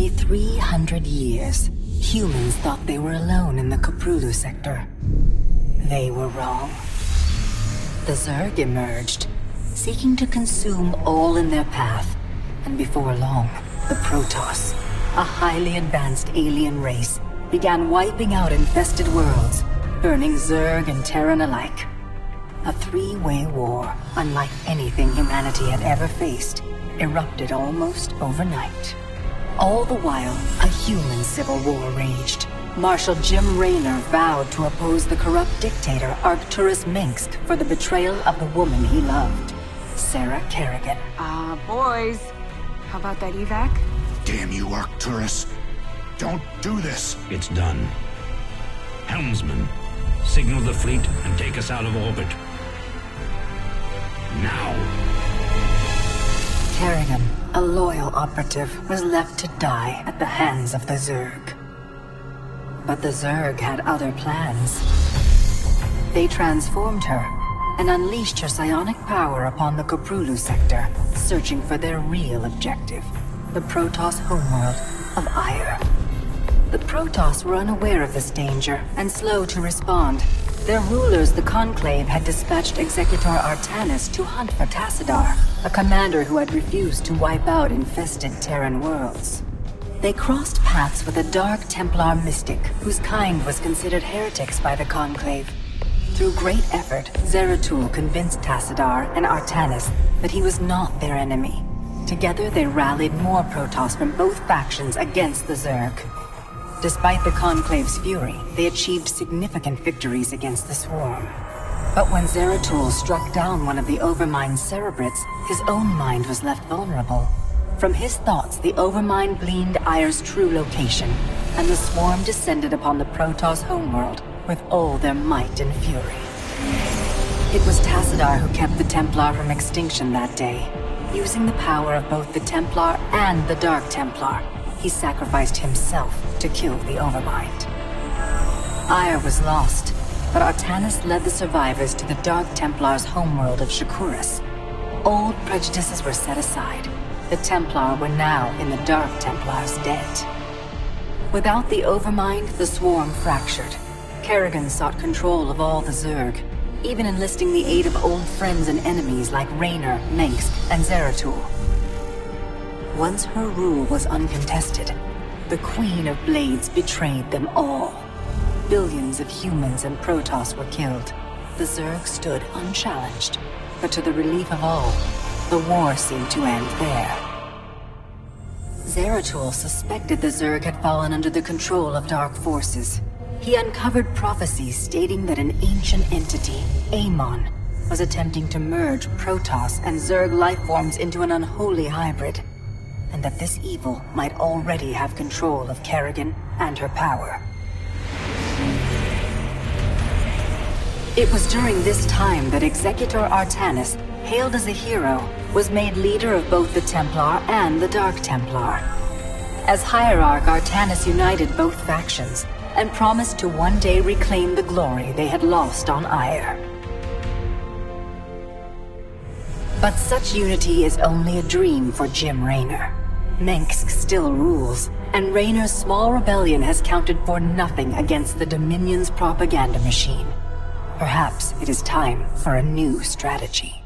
nearly 300 years, humans thought they were alone in the Koprulu sector. They were wrong. The Zerg emerged, seeking to consume all in their path, and before long, the Protoss, a highly advanced alien race, began wiping out infested worlds, burning Zerg and Terran alike. A three-way war, unlike anything humanity had ever faced, erupted almost overnight. All the while, a human civil war raged. Marshal Jim Raynor vowed to oppose the corrupt dictator Arcturus Minsk for the betrayal of the woman he loved, Sarah Kerrigan. Boys, how about that evac? Damn you, Arcturus. Don't do this. It's done. Helmsman, signal the fleet and take us out of orbit. Now! Kerrigan, a loyal operative, was left to die at the hands of the Zerg. But the Zerg had other plans. They transformed her and unleashed her psionic power upon the Koprulu sector, searching for their real objective, the Protoss homeworld of Ire. The Protoss were unaware of this danger and slow to respond. Their rulers, the Conclave, had dispatched Executor Artanis to hunt for Tassadar, a commander who had refused to wipe out infested Terran worlds. They crossed paths with a Dark Templar mystic, whose kind was considered heretics by the Conclave. Through great effort, Zeratul convinced Tassadar and Artanis that he was not their enemy. Together they rallied more Protoss from both factions against the Zerg. Despite the Conclave's fury, they achieved significant victories against the Swarm. But when Zeratul struck down one of the Overmind's Cerebrits, his own mind was left vulnerable. From his thoughts, the Overmind gleaned Ire's true location, and the Swarm descended upon the Protoss homeworld with all their might and fury. It was Tassadar who kept the Templar from extinction that day. Using the power of both the Templar and the Dark Templar, he sacrificed himself to kill the Overmind. Ire was lost, but Artanis led the survivors to the Dark Templar's homeworld of Shakuras. Old prejudices were set aside. The Templar were now in the Dark Templar's debt. Without the Overmind, the Swarm fractured. Kerrigan sought control of all the Zerg, even enlisting the aid of old friends and enemies like Raynor, Mengsk, and Zeratul. Once her rule was uncontested, the Queen of Blades betrayed them all. Billions of humans and Protoss were killed. The Zerg stood unchallenged, but to the relief of all, the war seemed to end there. Zeratul suspected the Zerg had fallen under the control of dark forces. He uncovered prophecies stating that an ancient entity, Amon, was attempting to merge Protoss and Zerg lifeforms into an unholy hybrid, and that this evil might already have control of Kerrigan and her power. It was during this time that Executor Artanis, hailed as a hero, was made leader of both the Templar and the Dark Templar. As Hierarch, Artanis united both factions and promised to one day reclaim the glory they had lost on Ire. But such unity is only a dream for Jim Raynor. Mengsk still rules, and Raynor's small rebellion has counted for nothing against the Dominion's propaganda machine. Perhaps it is time for a new strategy.